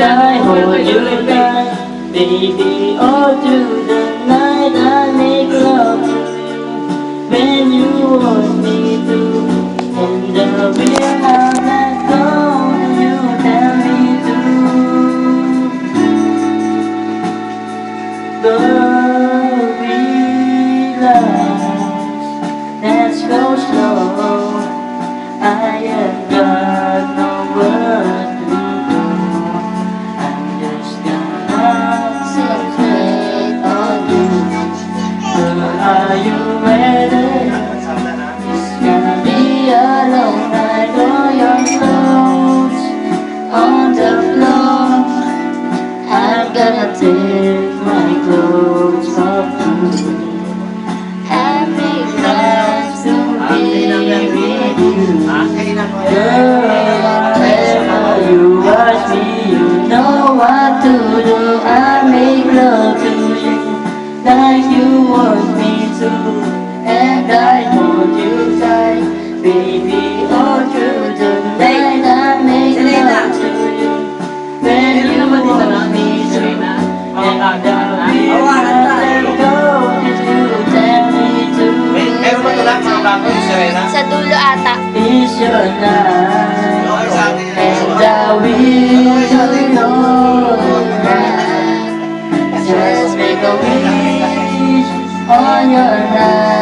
I hold you tight, baby, all through the night I make love to you when you want me to. And the will not let go, you tell me to. Go relax, let's go slow. I have got no words to do. I'm just gonna concentrate on you. Girl, are you ready? It's gonna be a long night. All your clothes on the floor. I'm gonna take my clothes off too. And make plans to be with you. Girl, whenever you watch me, you know what to do. I make love to you like you want me to, and I hold you tight, baby, all through the night. I make love to you when you want me to, and I will not let go if you tell me to. Meron ba ito lang mga bago yung Serena? Sa dulo ata. It's your night, and I will know that. Just make a wish on your night.